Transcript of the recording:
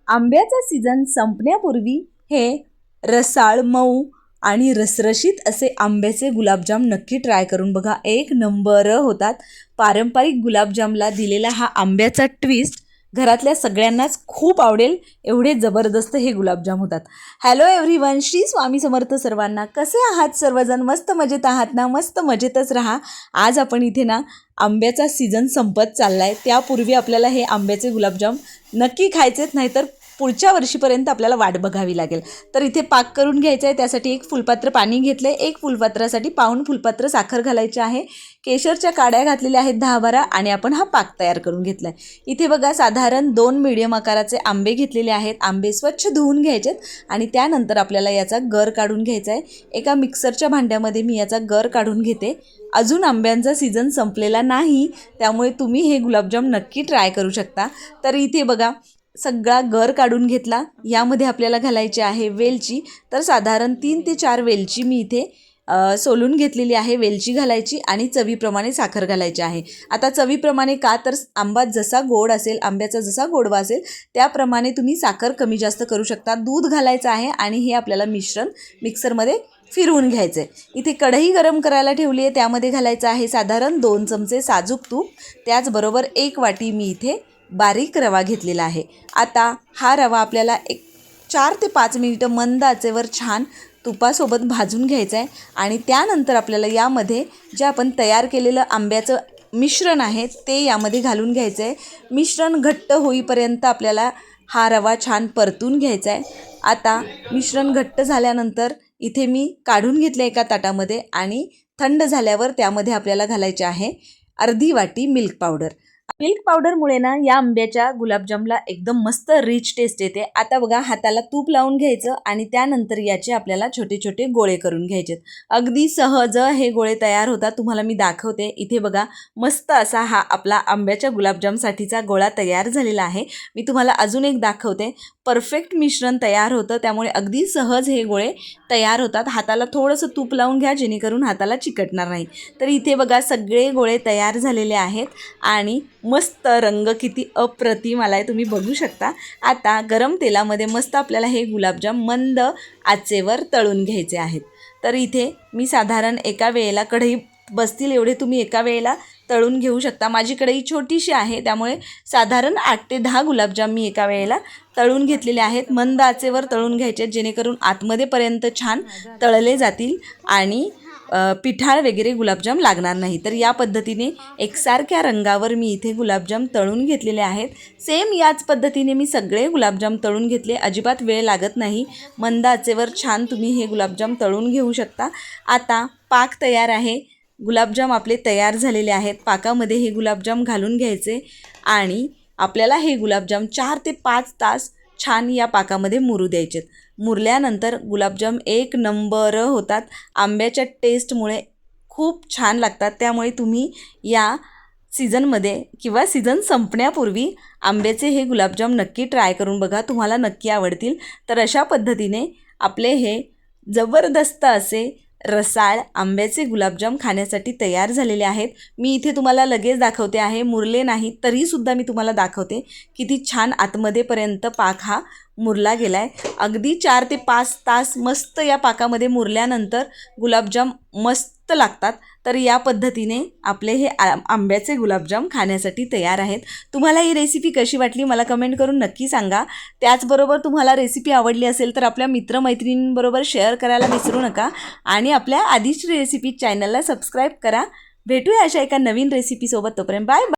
आंब्याचा सीझन संपण्यापूर्वी हे रसाळ, मऊ आणि रसरशीत असे आंब्याचे गुलाबजाम नक्की ट्राय करून बघा. एक नंबर होतात. पारंपरिक गुलाबजामला दिलेला हा आंब्याचा ट्विस्ट घरातल्या सगळ्यांनाच खूप आवडेल, एवढे जबरदस्त हे गुलाबजाम होतात. हॅलो एव्हरीवन, श्री स्वामी समर्थ सर्वांना. कसे आहात सर्वजण? मस्त मजेत आहात ना? मस्त मजेतच राहा. आज आपण इथे ना आंब्याचा सीझन संपत चाललाय, त्यापूर्वी आपल्याला हे आंब्याचे गुलाबजाम नक्की खायचेत, नाहीतर पुढच्या वर्षीपर्यंत आपल्याला वाट बघावी लागेल. तर इथे पाक करून घ्यायचा आहे. त्यासाठी 1 फुलपात्र पाणी घेतलं आहे. 1 फुलपात्रासाठी 1.5 फुलपात्र साखर घालायची आहे. केशरच्या काड्या घातलेल्या आहेत 10-12 आणि आपण हा पाक तयार करून घेतला आहे. इथे बघा साधारण 2 मीडियम आकाराचे आंबे घेतलेले आहेत. आंबे स्वच्छ धुवून घ्यायचेत आणि त्यानंतर आपल्याला याचा गर काढून घ्यायचा आहे. एका मिक्सरच्या भांड्यामध्ये मी याचा गर काढून घेते. अजून आंब्यांचा सीझन संपलेला नाही, त्यामुळे तुम्ही हे गुलाबजाम नक्की ट्राय करू शकता. तर इथे बघा सगळा गर काढून घेतला. यामध्ये आपल्याला घालायची आहे वेलची. तर साधारण 3 ते 4 वेलची मी इथे सोलून घेतलेली आहे. वेलची घालायची आणि चवीप्रमाणे साखर घालायची आहे. आता चवीप्रमाणे का, तर आंबा जसा गोड असेल, आंब्याचा जसा गोडवा असेल त्याप्रमाणे तुम्ही साखर कमी जास्त करू शकता. दूध घालायचं आहे आणि हे आपल्याला मिश्रण मिक्सरमध्ये फिरवून घ्यायचं आहे. इथे कढई गरम करायला ठेवली आहे. त्यामध्ये घालायचं आहे साधारण 2 चमचे साजूक तूप. त्याचबरोबर 1 वाटी मी इथे बारीक रवा घेतलेला आहे. आता हा रवा आपल्याला 4 ते 5 मिनिटं मंद आचेवर छान तुपासोबत भाजून घ्यायचं आहे आणि त्यानंतर आपल्याला यामध्ये जे आपण तयार केलेलं आंब्याचं मिश्रण आहे ते यामध्ये घालून घ्यायचं आहे. मिश्रण घट्ट होईपर्यंत आपल्याला हा रवा छान परतून घ्यायचा आहे. आता मिश्रण घट्ट झाल्यानंतर इथे मी काढून घेतलं एका ताटामध्ये आणि थंड झाल्यावर त्यामध्ये आपल्याला घालायचे आहे अर्धी वाटी मिल्क पावडर. मिल्क पावडरमुळे ना या आंब्याच्या गुलाबजामला एकदम मस्त रिच टेस्ट येते. आता बघा हाताला तूप लावून घ्यायचं आणि त्यानंतर याचे आपल्याला छोटे छोटे गोळे करून घ्यायचेत. अगदी सहज हे गोळे तयार होतात. तुम्हाला मी दाखवते. इथे बघा मस्त असा हा आपला आंब्याच्या गुलाबजामसाठीचा गोळा तयार झालेला आहे. मी तुम्हाला अजून एक दाखवते. परफेक्ट मिश्रण तयार होतं, त्यामुळे अगदी सहज हे गोळे तयार होतात. हाताला थोडंसं तूप लावून घ्या, जेणेकरून हाताला चिकटणार नाही. तर इथे बघा सगळे गोळे तयार झालेले आहेत आणि मस्त रंग किती अप्रतिम आला आहे, तुम्ही बघू शकता. आता गरम तेलामध्ये मस्त आपल्याला हे गुलाबजाम मंद आचेवर तळून घ्यायचे आहेत. तर इथे मी साधारण एका वेळेला कढई बसतील एवढे तुम्ही एका वेळेला तळून घेऊ शकता. माझी कढई छोटीशी आहे, त्यामुळे साधारण 8 ते 10 गुलाबजाम मी एका वेळेला तळून घेतलेले आहेत. मंद आचेवर तळून घ्यायचे, जेणेकरून आतमध्येपर्यंत छान तळले जातील आणि पिठाळ वगैरे गुलाबजाम लागणार नाही. तर या पद्धतीने एकसारख्या रंगावर मी इथे गुलाबजाम तळून घेतलेले आहेत. सेम याच पद्धतीने मी सगळे गुलाबजाम तळून घेतले. अजिबात वेळ लागत नाही. मंद आचेवर छान तुम्ही हे गुलाबजाम तळून घेऊ शकता. आता पाक तयार आहे. गुलाबजाम आपले तयार झालेले आहेत. पाकामध्ये हे गुलाबजाम घालून घ्यायचे आणि आपल्याला हे गुलाबजाम 4 ते 5 तास छान या पाकामध्ये मुरू द्यायचेत. मुरल्यानंतर गुलाबजाम एक नंबर होतात. आंब्याच्या टेस्टमुळे खूप छान लागतात. त्यामुळे तुम्ही या सीझनमध्ये किंवा सीझन संपण्यापूर्वी आंब्याचे हे गुलाबजाम नक्की ट्राय करून बघा. तुम्हाला नक्की आवडतील. तर अशा पद्धतीने आपले हे जबरदस्त असे रसाळ आंब्याचे गुलाबजाम खाण्यासाठी तयार झालेले आहेत. मी इथे तुम्हाला लगेच दाखवते आहे. मुरले नाही तरीसुद्धा मी तुम्हाला दाखवते किती छान आतमध्येपर्यंत पाक हा मुरला गेला आहे. अगदी 4 ते 5 तास मस्त या पाकामध्ये मुरल्यानंतर गुलाबजाम मस्त लागतात. तर या पद्धतीने आपले हे आंब्याचे गुलाबजाम खाण्यासाठी तयार आहेत. तुम्हाला ही रेसिपी कशी वाटली मला कमेंट करून नक्की सांगा. त्याचबरोबर तुम्हाला रेसिपी आवडली असेल तर आपल्या मित्रमैत्रिणींबरोबर शेअर करायला विसरू नका आणि आपल्या आदिश्री रेसिपी चॅनलला सबस्क्राईब करा. भेटूया अशा एका नवीन रेसिपीसोबत. तोपर्यंत बाय बाय.